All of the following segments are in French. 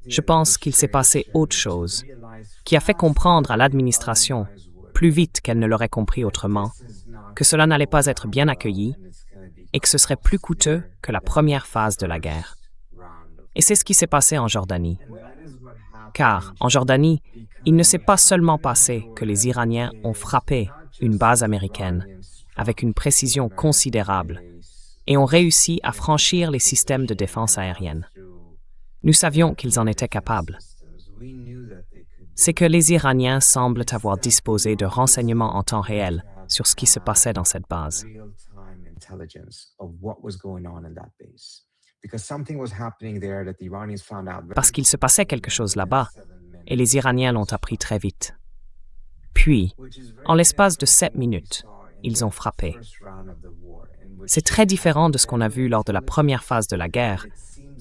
Je pense qu'il s'est passé autre chose, qui a fait comprendre à l'administration, plus vite qu'elle ne l'aurait compris autrement, que cela n'allait pas être bien accueilli et que ce serait plus coûteux que la première phase de la guerre. Et c'est ce qui s'est passé en Jordanie. Car, en Jordanie, il ne s'est pas seulement passé que les Iraniens ont frappé une base américaine avec une précision considérable et ont réussi à franchir les systèmes de défense aérienne. Nous savions qu'ils en étaient capables. C'est que les Iraniens semblent avoir disposé de renseignements en temps réel sur ce qui se passait dans cette base. Parce qu'il se passait quelque chose là-bas, et les Iraniens l'ont appris très vite. Puis, en l'espace de 7 minutes, ils ont frappé. C'est très différent de ce qu'on a vu lors de la première phase de la guerre,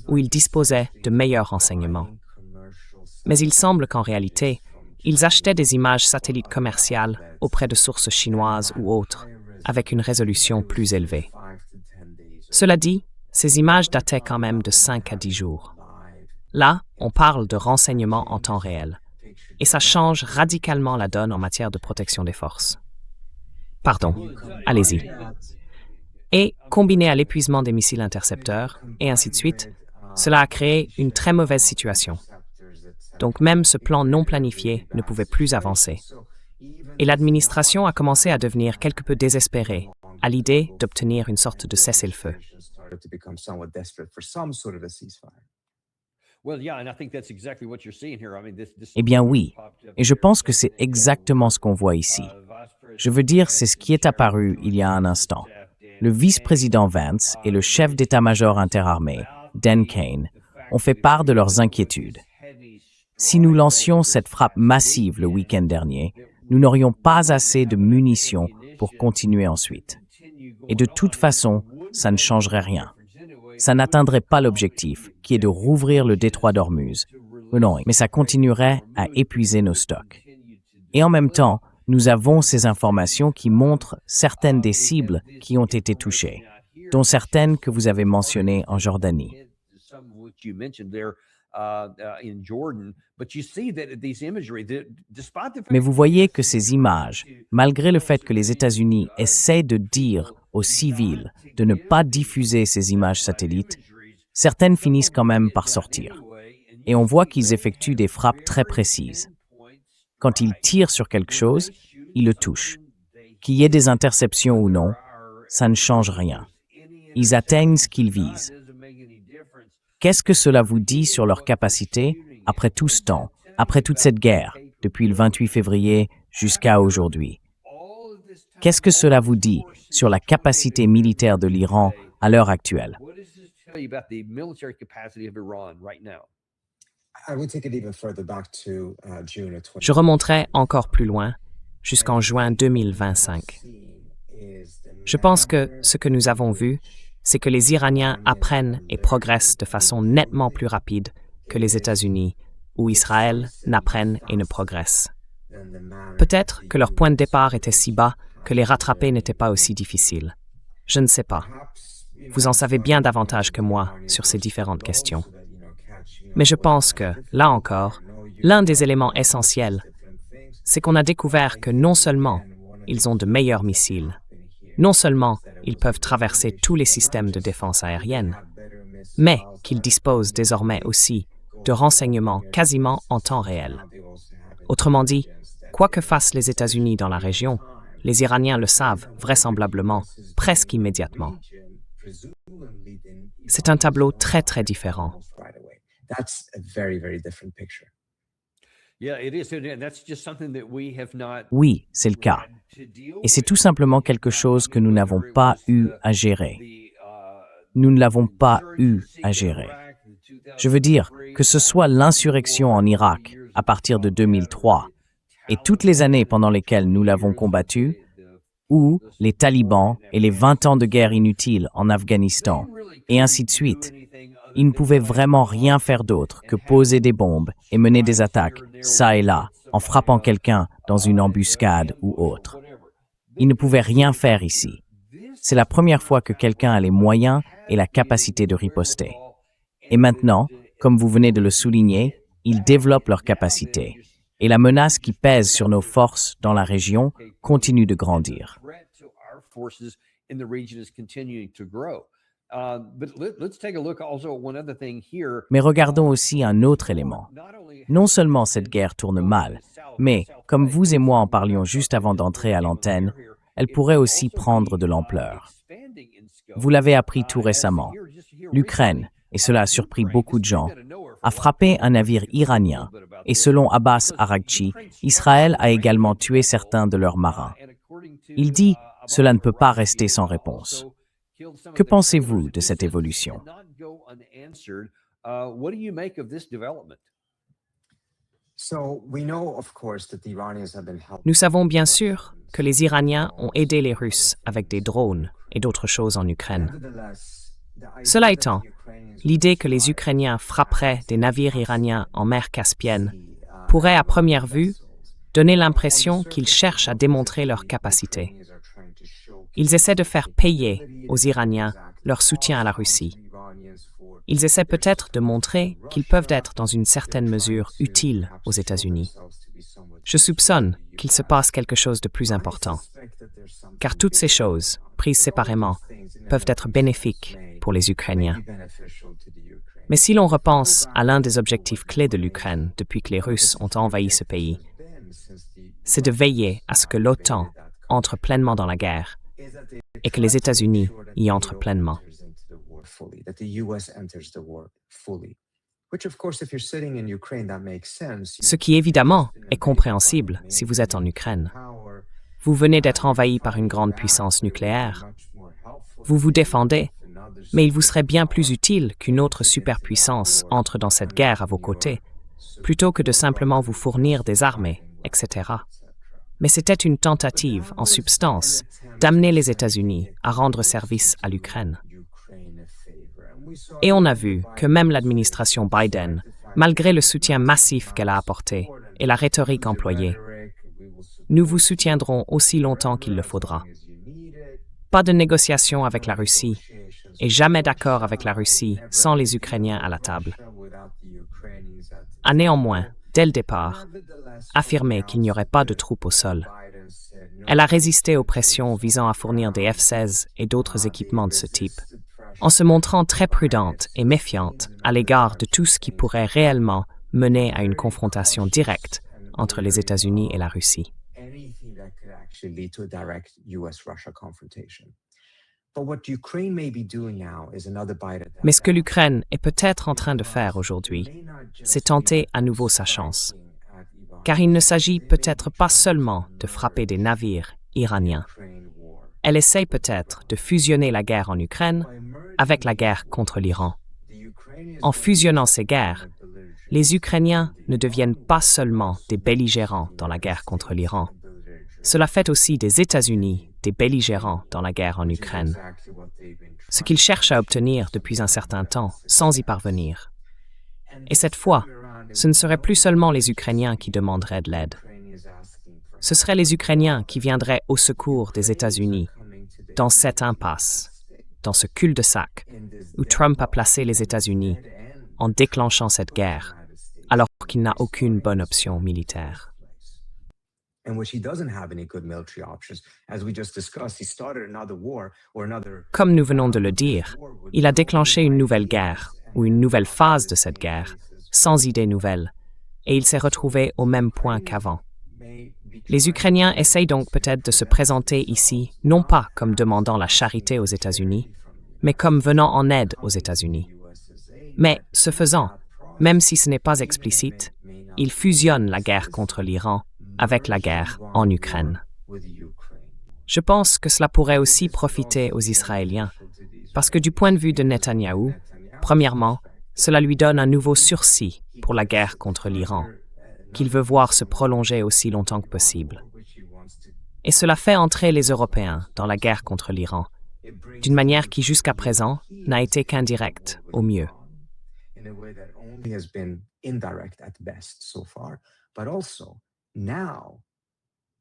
où ils disposaient de meilleurs renseignements. Mais il semble qu'en réalité, ils achetaient des images satellites commerciales auprès de sources chinoises ou autres, avec une résolution plus élevée. Cela dit, ces images dataient quand même de 5 à 10 jours. Là, on parle de renseignements en temps réel, et ça change radicalement la donne en matière de protection des forces. Pardon, allez-y. Et, combiné à l'épuisement des missiles intercepteurs, et ainsi de suite, cela a créé une très mauvaise situation. Donc même ce plan non planifié ne pouvait plus avancer. Et l'administration a commencé à devenir quelque peu désespérée à l'idée d'obtenir une sorte de cessez-le-feu. Eh bien oui, et je pense que c'est exactement ce qu'on voit ici. Je veux dire, c'est ce qui est apparu il y a un instant. Le vice-président Vance et le chef d'état-major interarmé, Dan Kane, ont fait part de leurs inquiétudes. Si nous lancions cette frappe massive le week-end dernier, nous n'aurions pas assez de munitions pour continuer ensuite. Et de toute façon, ça ne changerait rien. Ça n'atteindrait pas l'objectif, qui est de rouvrir le détroit d'Ormuz. Non, mais ça continuerait à épuiser nos stocks. Et en même temps, nous avons ces informations qui montrent certaines des cibles qui ont été touchées, dont certaines que vous avez mentionnées en Jordanie. Mais vous voyez que ces images, malgré le fait que les États-Unis essaient de dire aux civils de ne pas diffuser ces images satellites, certaines finissent quand même par sortir. Et on voit qu'ils effectuent des frappes très précises. Quand ils tirent sur quelque chose, ils le touchent. Qu'il y ait des interceptions ou non, ça ne change rien. Ils atteignent ce qu'ils visent. Qu'est-ce que cela vous dit sur leur capacité après tout ce temps, après toute cette guerre, depuis le 28 février jusqu'à aujourd'hui? Qu'est-ce que cela vous dit sur la capacité militaire de l'Iran à l'heure actuelle? Je remonterai encore plus loin, jusqu'en juin 2025. Je pense que ce que nous avons vu, c'est que les Iraniens apprennent et progressent de façon nettement plus rapide que les États-Unis ou Israël n'apprennent et ne progressent. Peut-être que leur point de départ était si bas que les rattraper n'était pas aussi difficile. Je ne sais pas. Vous en savez bien davantage que moi sur ces différentes questions. Mais je pense que, là encore, l'un des éléments essentiels, c'est qu'on a découvert que non seulement ils ont de meilleurs missiles, non seulement ils peuvent traverser tous les systèmes de défense aérienne, mais qu'ils disposent désormais aussi de renseignements quasiment en temps réel. Autrement dit, quoi que fassent les États-Unis dans la région, les Iraniens le savent vraisemblablement presque immédiatement. C'est un tableau très très différent. Oui, c'est le cas. Et c'est tout simplement quelque chose que nous n'avons pas eu à gérer. Nous ne l'avons pas eu à gérer. Je veux dire, que ce soit l'insurrection en Irak à partir de 2003 et toutes les années pendant lesquelles nous l'avons combattu, ou les talibans et les 20 ans de guerre inutile en Afghanistan, et ainsi de suite. Ils ne pouvaient vraiment rien faire d'autre que poser des bombes et mener des attaques, ça et là, en frappant quelqu'un dans une embuscade ou autre. Ils ne pouvaient rien faire ici. C'est la première fois que quelqu'un a les moyens et la capacité de riposter. Et maintenant, comme vous venez de le souligner, ils développent leur capacité. Et la menace qui pèse sur nos forces dans la région continue de grandir. Mais regardons aussi un autre élément. Non seulement cette guerre tourne mal, mais, comme vous et moi en parlions juste avant d'entrer à l'antenne, elle pourrait aussi prendre de l'ampleur. Vous l'avez appris tout récemment. L'Ukraine, et cela a surpris beaucoup de gens, a frappé un navire iranien, et selon Abbas Araghchi, Israël a également tué certains de leurs marins. Il dit « Cela ne peut pas rester sans réponse ». Que pensez-vous de cette évolution? Nous savons bien sûr que les Iraniens ont aidé les Russes avec des drones et d'autres choses en Ukraine. Cela étant, l'idée que les Ukrainiens frapperaient des navires iraniens en mer Caspienne pourrait à première vue donner l'impression qu'ils cherchent à démontrer leur capacité. Ils essaient de faire payer aux Iraniens leur soutien à la Russie. Ils essaient peut-être de montrer qu'ils peuvent être dans une certaine mesure utiles aux États-Unis. Je soupçonne qu'il se passe quelque chose de plus important, car toutes ces choses, prises séparément, peuvent être bénéfiques pour les Ukrainiens. Mais si l'on repense à l'un des objectifs clés de l'Ukraine depuis que les Russes ont envahi ce pays, c'est de veiller à ce que l'OTAN entre pleinement dans la guerre et que les États-Unis y entrent pleinement. Ce qui évidemment est compréhensible si vous êtes en Ukraine. Vous venez d'être envahi par une grande puissance nucléaire. Vous vous défendez, mais il vous serait bien plus utile qu'une autre superpuissance entre dans cette guerre à vos côtés, plutôt que de simplement vous fournir des armées, etc. Mais c'était une tentative, en substance, d'amener les États-Unis à rendre service à l'Ukraine. Et on a vu que même l'administration Biden, malgré le soutien massif qu'elle a apporté et la rhétorique employée, nous vous soutiendrons aussi longtemps qu'il le faudra. Pas de négociation avec la Russie et jamais d'accord avec la Russie sans les Ukrainiens à la table. A néanmoins, dès le départ, affirmé qu'il n'y aurait pas de troupes au sol. Elle a résisté aux pressions visant à fournir des F-16 et d'autres équipements de ce type, en se montrant très prudente et méfiante à l'égard de tout ce qui pourrait réellement mener à une confrontation directe entre les États-Unis et la Russie. Mais ce que l'Ukraine est peut-être en train de faire aujourd'hui, c'est tenter à nouveau sa chance. Car il ne s'agit peut-être pas seulement de frapper des navires iraniens. Elle essaye peut-être de fusionner la guerre en Ukraine avec la guerre contre l'Iran. En fusionnant ces guerres, les Ukrainiens ne deviennent pas seulement des belligérants dans la guerre contre l'Iran. Cela fait aussi des États-Unis des belligérants dans la guerre en Ukraine. Ce qu'ils cherchent à obtenir depuis un certain temps sans y parvenir. Et cette fois, ce ne seraient plus seulement les Ukrainiens qui demanderaient de l'aide. Ce seraient les Ukrainiens qui viendraient au secours des États-Unis dans cette impasse, dans ce cul-de-sac où Trump a placé les États-Unis en déclenchant cette guerre, alors qu'il n'a aucune bonne option militaire. Comme nous venons de le dire, il a déclenché une nouvelle guerre ou une nouvelle phase de cette guerre, sans idée nouvelle, et il s'est retrouvé au même point qu'avant. Les Ukrainiens essayent donc peut-être de se présenter ici, non pas comme demandant la charité aux États-Unis, mais comme venant en aide aux États-Unis. Mais, ce faisant, même si ce n'est pas explicite, ils fusionnent la guerre contre l'Iran avec la guerre en Ukraine. Je pense que cela pourrait aussi profiter aux Israéliens, parce que du point de vue de Netanyahou, premièrement, cela lui donne un nouveau sursis pour la guerre contre l'Iran, qu'il veut voir se prolonger aussi longtemps que possible. Et cela fait entrer les Européens dans la guerre contre l'Iran, d'une manière qui jusqu'à présent n'a été qu'indirecte au mieux.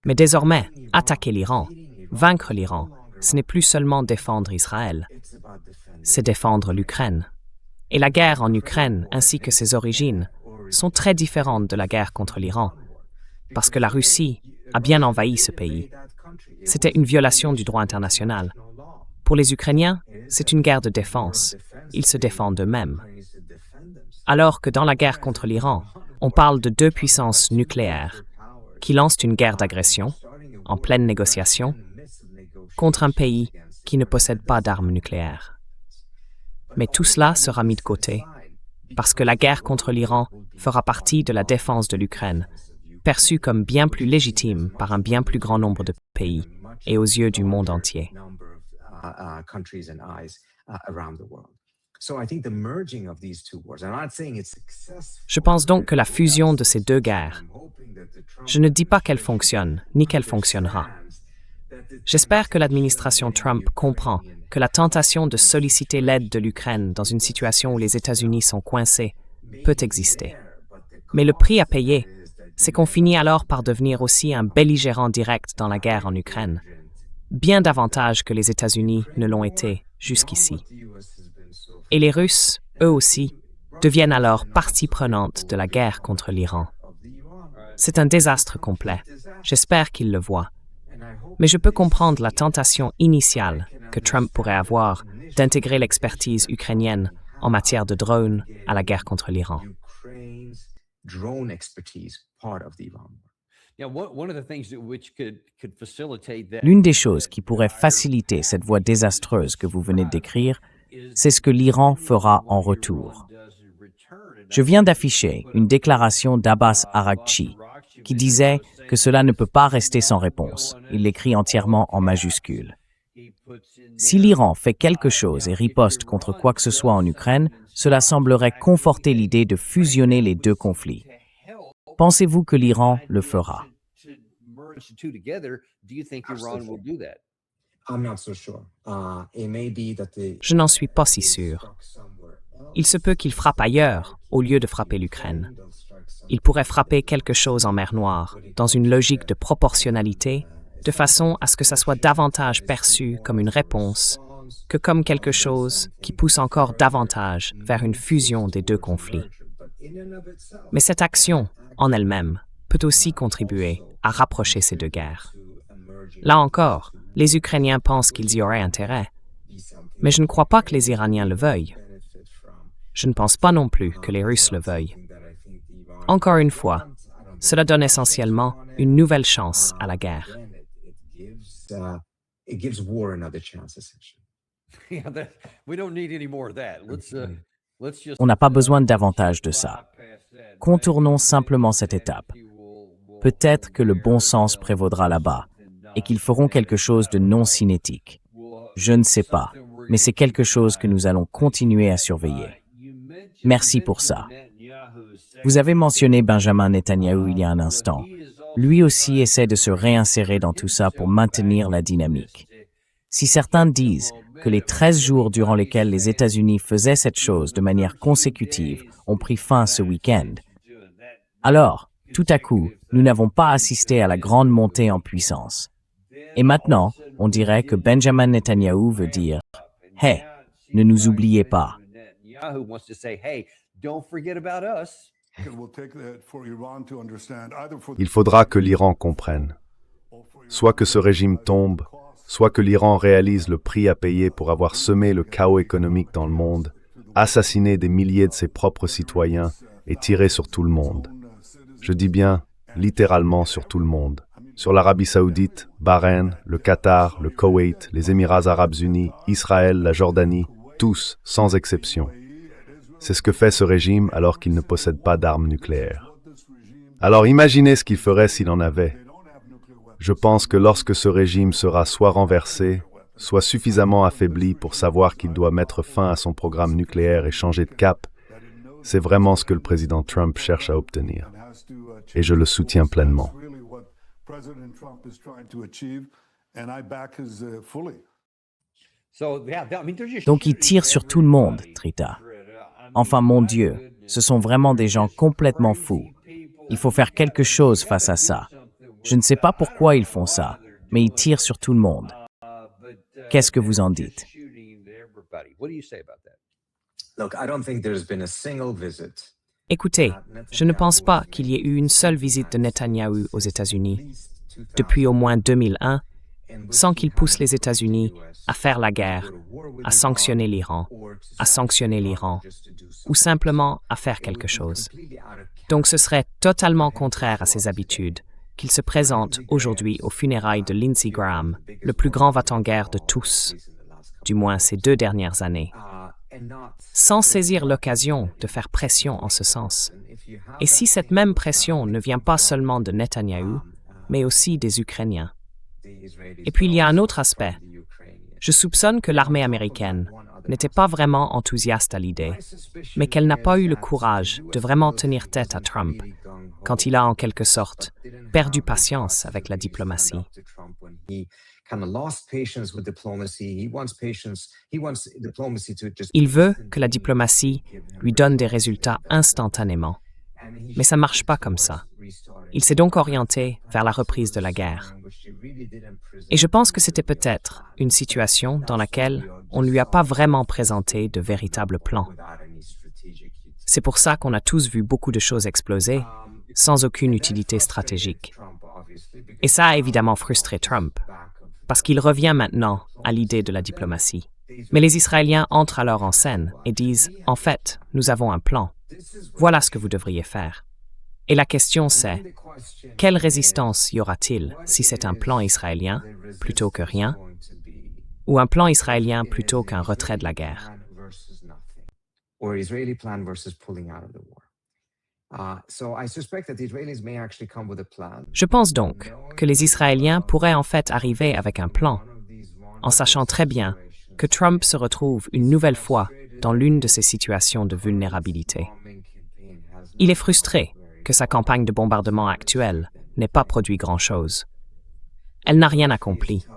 Mais désormais, attaquer l'Iran, vaincre l'Iran, ce n'est plus seulement défendre Israël, c'est défendre l'Ukraine. Et la guerre en Ukraine, ainsi que ses origines, sont très différentes de la guerre contre l'Iran, parce que la Russie a bien envahi ce pays. C'était une violation du droit international. Pour les Ukrainiens, c'est une guerre de défense. Ils se défendent eux-mêmes. Alors que dans la guerre contre l'Iran, on parle de deux puissances nucléaires qui lancent une guerre d'agression, en pleine négociation, contre un pays qui ne possède pas d'armes nucléaires. Mais tout cela sera mis de côté, parce que la guerre contre l'Iran fera partie de la défense de l'Ukraine, perçue comme bien plus légitime par un bien plus grand nombre de pays et aux yeux du monde entier. Je pense donc que la fusion de ces deux guerres, je ne dis pas qu'elle fonctionne, ni qu'elle fonctionnera. J'espère que l'administration Trump comprend que la tentation de solliciter l'aide de l'Ukraine dans une situation où les États-Unis sont coincés peut exister. Mais le prix à payer, c'est qu'on finit alors par devenir aussi un belligérant direct dans la guerre en Ukraine, bien davantage que les États-Unis ne l'ont été jusqu'ici. Et les Russes, eux aussi, deviennent alors partie prenante de la guerre contre l'Iran. C'est un désastre complet. J'espère qu'ils le voient. Mais je peux comprendre la tentation initiale que Trump pourrait avoir d'intégrer l'expertise ukrainienne en matière de drones à la guerre contre l'Iran. L'une des choses qui pourrait faciliter cette voie désastreuse que vous venez de décrire, c'est ce que l'Iran fera en retour. Je viens d'afficher une déclaration d'Abbas Araghchi qui disait que cela ne peut pas rester sans réponse. Il l'écrit entièrement en majuscules. Si l'Iran fait quelque chose et riposte contre quoi que ce soit en Ukraine, cela semblerait conforter l'idée de fusionner les deux conflits. Pensez-vous que l'Iran le fera? Je n'en suis pas si sûr. Il se peut qu'il frappe ailleurs au lieu de frapper l'Ukraine. Il pourrait frapper quelque chose en mer Noire, dans une logique de proportionnalité, de façon à ce que ça soit davantage perçu comme une réponse que comme quelque chose qui pousse encore davantage vers une fusion des deux conflits. Mais cette action, en elle-même, peut aussi contribuer à rapprocher ces deux guerres. Là encore, les Ukrainiens pensent qu'ils y auraient intérêt, mais je ne crois pas que les Iraniens le veuillent. Je ne pense pas non plus que les Russes le veuillent. Encore une fois, cela donne essentiellement une nouvelle chance à la guerre. On n'a pas besoin de davantage de ça. Contournons simplement cette étape. Peut-être que le bon sens prévaudra là-bas et qu'ils feront quelque chose de non cinétique. Je ne sais pas, mais c'est quelque chose que nous allons continuer à surveiller. Merci pour ça. Vous avez mentionné Benjamin Netanyahou il y a un instant. Lui aussi essaie de se réinsérer dans tout ça pour maintenir la dynamique. Si certains disent que les 13 jours durant lesquels les États-Unis faisaient cette chose de manière consécutive ont pris fin ce week-end, alors, tout à coup, nous n'avons pas assisté à la grande montée en puissance. Et maintenant, on dirait que Benjamin Netanyahou veut dire « Hey, ne nous oubliez pas ». Il faudra que l'Iran comprenne. Soit que ce régime tombe, soit que l'Iran réalise le prix à payer pour avoir semé le chaos économique dans le monde, assassiné des milliers de ses propres citoyens et tiré sur tout le monde. Je dis bien, littéralement sur tout le monde. Sur l'Arabie Saoudite, Bahreïn, le Qatar, le Koweït, les Émirats Arabes Unis, Israël, la Jordanie, tous, sans exception. C'est ce que fait ce régime alors qu'il ne possède pas d'armes nucléaires. Alors imaginez ce qu'il ferait s'il en avait. Je pense que lorsque ce régime sera soit renversé, soit suffisamment affaibli pour savoir qu'il doit mettre fin à son programme nucléaire et changer de cap, c'est vraiment ce que le président Trump cherche à obtenir. Et je le soutiens pleinement. Donc il tire sur tout le monde, Trita. Enfin, mon Dieu, ce sont vraiment des gens complètement fous. Il faut faire quelque chose face à ça. Je ne sais pas pourquoi ils font ça, mais ils tirent sur tout le monde. Qu'est-ce que vous en dites? Écoutez, je ne pense pas qu'il y ait eu une seule visite de Netanyahou aux États-Unis depuis au moins 2001 sans qu'il pousse les États-Unis à faire la guerre, à sanctionner l'Iran, ou simplement à faire quelque chose. Donc ce serait totalement contraire à ses habitudes qu'il se présente aujourd'hui aux funérailles de Lindsey Graham, le plus grand va-t-en-guerre de tous, du moins ces 2 dernières années, sans saisir l'occasion de faire pression en ce sens. Et si cette même pression ne vient pas seulement de Netanyahou, mais aussi des Ukrainiens. Et puis il y a un autre aspect. Je soupçonne que l'armée américaine n'était pas vraiment enthousiaste à l'idée, mais qu'elle n'a pas eu le courage de vraiment tenir tête à Trump, quand il a en quelque sorte perdu patience avec la diplomatie. Il veut que la diplomatie lui donne des résultats instantanément, mais ça ne marche pas comme ça. Il s'est donc orienté vers la reprise de la guerre. Et je pense que c'était peut-être une situation dans laquelle on ne lui a pas vraiment présenté de véritables plans. C'est pour ça qu'on a tous vu beaucoup de choses exploser sans aucune utilité stratégique. Et ça a évidemment frustré Trump, parce qu'il revient maintenant à l'idée de la diplomatie. Mais les Israéliens entrent alors en scène et disent « En fait, nous avons un plan. Voilà ce que vous devriez faire. » Et la question c'est, quelle résistance y aura-t-il si c'est un plan israélien plutôt que rien, ou un plan israélien plutôt qu'un retrait de la guerre? Je pense donc que les Israéliens pourraient en fait arriver avec un plan, en sachant très bien que Trump se retrouve une nouvelle fois dans l'une de ces situations de vulnérabilité. Il est frustré que sa campagne de bombardement actuelle n'ait pas produit grand-chose. Elle n'a rien accompli.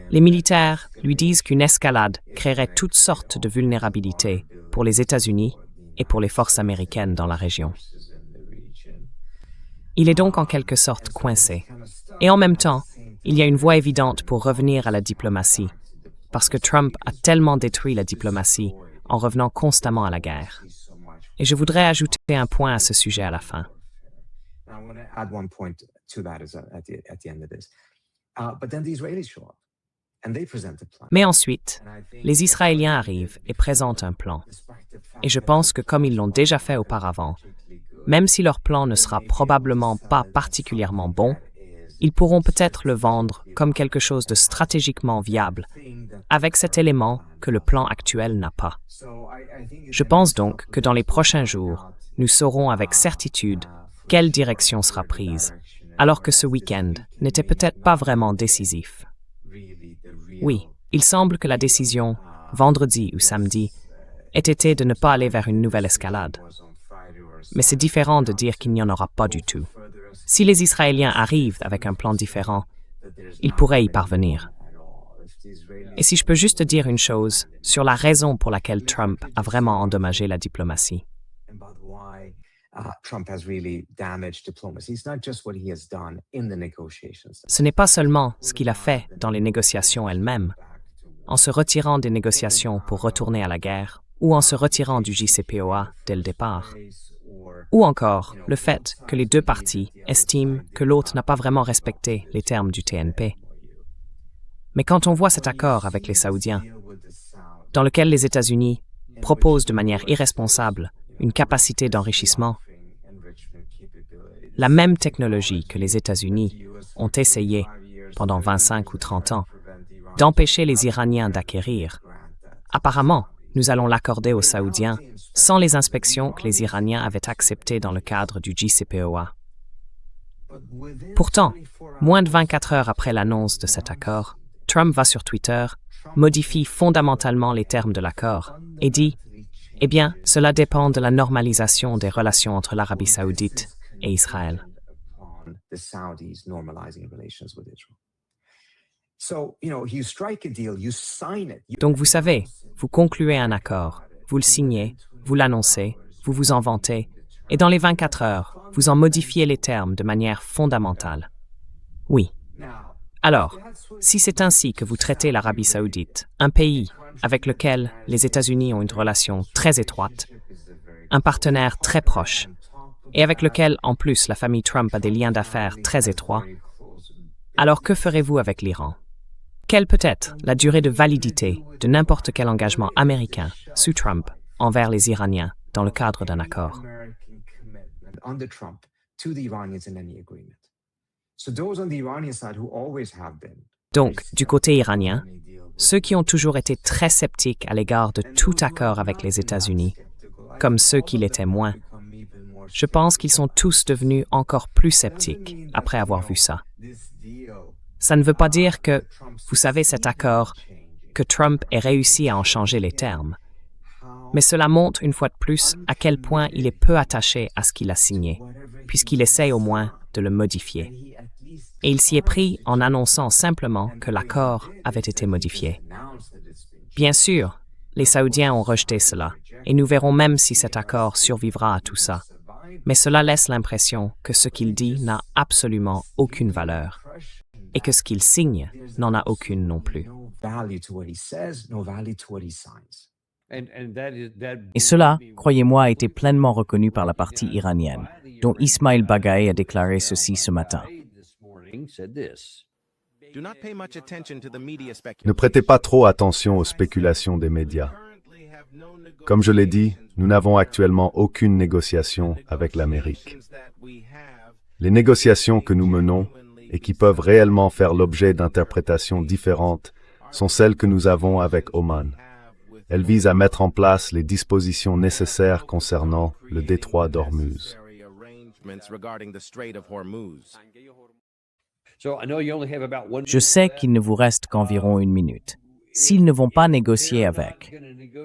Les militaires lui disent qu'une escalade créerait toutes sortes de vulnérabilités pour les États-Unis et pour les forces américaines dans la région. Il est donc en quelque sorte coincé. Et en même temps, il y a une voie évidente pour revenir à la diplomatie, parce que Trump a tellement détruit la diplomatie en revenant constamment à la guerre. Et je voudrais ajouter un point à ce sujet à la fin. Mais ensuite, les Israéliens arrivent et présentent un plan. Et je pense que comme ils l'ont déjà fait auparavant, même si leur plan ne sera probablement pas particulièrement bon, ils pourront peut-être le vendre comme quelque chose de stratégiquement viable, avec cet élément que le plan actuel n'a pas. Je pense donc que dans les prochains jours, nous saurons avec certitude quelle direction sera prise, alors que ce week-end n'était peut-être pas vraiment décisif. Oui, il semble que la décision, vendredi ou samedi, ait été de ne pas aller vers une nouvelle escalade. Mais c'est différent de dire qu'il n'y en aura pas du tout. Si les Israéliens arrivent avec un plan différent, ils pourraient y parvenir. Et si je peux juste dire une chose sur la raison pour laquelle Trump a vraiment endommagé la diplomatie. Ce n'est pas seulement ce qu'il a fait dans les négociations elles-mêmes, en se retirant des négociations pour retourner à la guerre, ou en se retirant du JCPOA dès le départ, ou encore le fait que les deux parties estiment que l'autre n'a pas vraiment respecté les termes du TNP. Mais quand on voit cet accord avec les Saoudiens, dans lequel les États-Unis proposent de manière irresponsable une capacité d'enrichissement, la même technologie que les États-Unis ont essayé, pendant 25 ou 30 ans, d'empêcher les Iraniens d'acquérir, apparemment, nous allons l'accorder aux Saoudiens sans les inspections que les Iraniens avaient acceptées dans le cadre du JCPOA. Pourtant, moins de 24 heures après l'annonce de cet accord, Trump va sur Twitter, modifie fondamentalement les termes de l'accord et dit « Eh bien, cela dépend de la normalisation des relations entre l'Arabie saoudite et Israël. » Donc vous savez, vous concluez un accord, vous le signez, vous l'annoncez, vous vous en vantez, et dans les 24 heures, vous en modifiez les termes de manière fondamentale. Oui. Alors, si c'est ainsi que vous traitez l'Arabie saoudite, un pays avec lequel les États-Unis ont une relation très étroite, un partenaire très proche, et avec lequel, en plus, la famille Trump a des liens d'affaires très étroits, alors que ferez-vous avec l'Iran? Quelle peut être la durée de validité de n'importe quel engagement américain sous Trump envers les Iraniens dans le cadre d'un accord? Donc, du côté iranien, ceux qui ont toujours été très sceptiques à l'égard de tout accord avec les États-Unis, comme ceux qui l'étaient moins, je pense qu'ils sont tous devenus encore plus sceptiques après avoir vu ça. Ça ne veut pas dire que, vous savez, cet accord, que Trump ait réussi à en changer les termes, mais cela montre une fois de plus à quel point il est peu attaché à ce qu'il a signé, puisqu'il essaie au moins de le modifier. Et il s'y est pris en annonçant simplement que l'accord avait été modifié. Bien sûr, les Saoudiens ont rejeté cela, et nous verrons même si cet accord survivra à tout ça. Mais cela laisse l'impression que ce qu'il dit n'a absolument aucune valeur, et que ce qu'il signe n'en a aucune non plus. Et cela, croyez-moi, a été pleinement reconnu par la partie iranienne, dont Ismail Baghaei a déclaré ceci ce matin. Ne prêtez pas trop attention aux spéculations des médias. Comme je l'ai dit, nous n'avons actuellement aucune négociation avec l'Amérique. Les négociations que nous menons et qui peuvent réellement faire l'objet d'interprétations différentes sont celles que nous avons avec Oman. Elles visent à mettre en place les dispositions nécessaires concernant le détroit d'Ormuz. Je sais qu'il ne vous reste qu'environ 1 minute. S'ils ne vont pas négocier avec,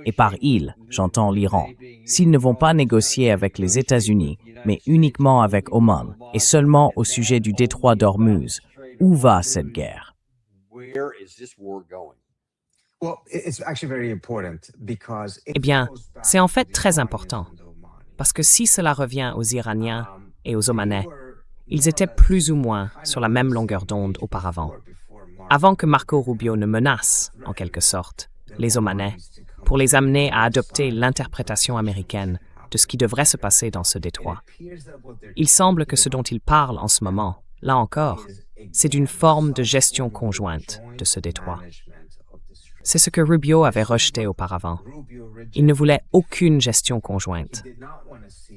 et par ils, j'entends l'Iran, s'ils ne vont pas négocier avec les États-Unis, mais uniquement avec Oman, et seulement au sujet du détroit d'Ormuz, où va cette guerre? Eh bien, c'est en fait très important, parce que si cela revient aux Iraniens et aux Omanais, ils étaient plus ou moins sur la même longueur d'onde auparavant, avant que Marco Rubio ne menace, en quelque sorte, les Omanais, pour les amener à adopter l'interprétation américaine de ce qui devrait se passer dans ce détroit. Il semble que ce dont il parle en ce moment, là encore, c'est d'une forme de gestion conjointe de ce détroit. C'est ce que Rubio avait rejeté auparavant. Il ne voulait aucune gestion conjointe.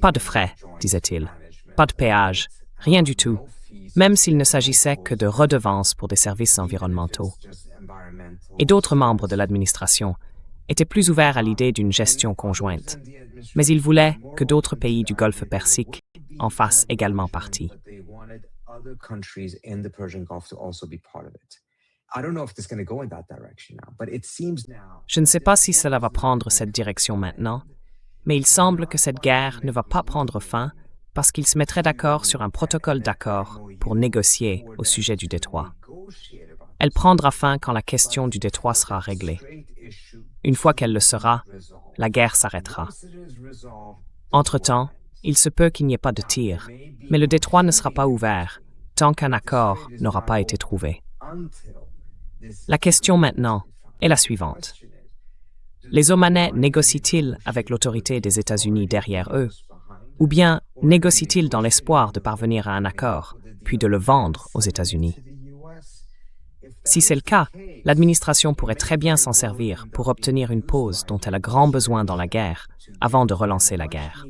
Pas de frais, disait-il, pas de péage, rien du tout, même s'il ne s'agissait que de redevances pour des services environnementaux. Et d'autres membres de l'administration étaient plus ouverts à l'idée d'une gestion conjointe, mais ils voulaient que d'autres pays du Golfe Persique en fassent également partie. Je ne sais pas si cela va prendre cette direction maintenant, mais il semble que cette guerre ne va pas prendre fin parce qu'ils se mettraient d'accord sur un protocole d'accord pour négocier au sujet du détroit. Elle prendra fin quand la question du détroit sera réglée. Une fois qu'elle le sera, la guerre s'arrêtera. Entre-temps, il se peut qu'il n'y ait pas de tir, mais le détroit ne sera pas ouvert tant qu'un accord n'aura pas été trouvé. La question maintenant est la suivante. Les Omanais négocient-ils avec l'autorité des États-Unis derrière eux, ou bien négocient-ils dans l'espoir de parvenir à un accord, puis de le vendre aux États-Unis? Si c'est le cas, l'administration pourrait très bien s'en servir pour obtenir une pause dont elle a grand besoin dans la guerre avant de relancer la guerre.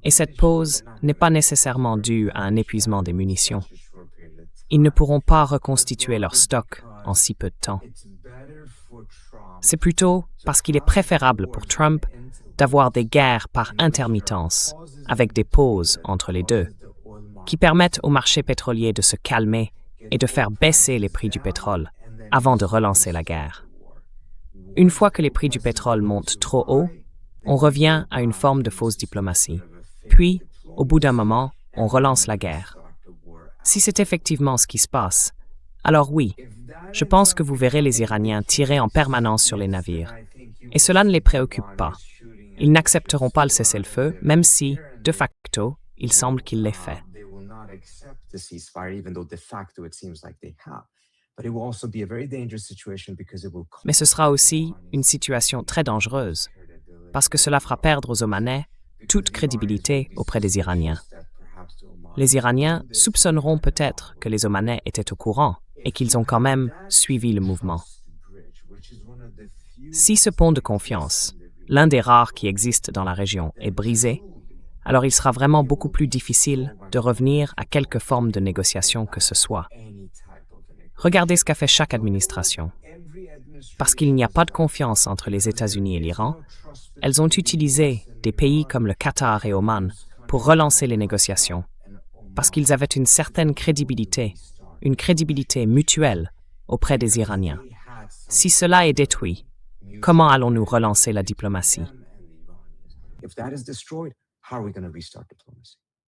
Et cette pause n'est pas nécessairement due à un épuisement des munitions. Ils ne pourront pas reconstituer leur stock en si peu de temps. C'est plutôt parce qu'il est préférable pour Trump d'avoir des guerres par intermittence, avec des pauses entre les deux, qui permettent au marché pétrolier de se calmer et de faire baisser les prix du pétrole avant de relancer la guerre. Une fois que les prix du pétrole montent trop haut, on revient à une forme de fausse diplomatie. Puis, au bout d'un moment, on relance la guerre. Si c'est effectivement ce qui se passe, alors oui, je pense que vous verrez les Iraniens tirer en permanence sur les navires. Et cela ne les préoccupe pas. Ils n'accepteront pas le cessez-le-feu, même si, De facto, il semble qu'il l'ait fait. Mais ce sera aussi une situation très dangereuse, parce que cela fera perdre aux Omanais toute crédibilité auprès des Iraniens. Les Iraniens soupçonneront peut-être que les Omanais étaient au courant et qu'ils ont quand même suivi le mouvement. Si ce pont de confiance, l'un des rares qui existent dans la région, est brisé, alors il sera vraiment beaucoup plus difficile de revenir à quelque forme de négociation que ce soit. Regardez ce qu'a fait chaque administration. Parce qu'il n'y a pas de confiance entre les États-Unis et l'Iran, elles ont utilisé des pays comme le Qatar et Oman pour relancer les négociations, parce qu'ils avaient une certaine crédibilité, une crédibilité mutuelle auprès des Iraniens. Si cela est détruit, comment allons-nous relancer la diplomatie? If that is destroyed, how are we going to restart diplomacy?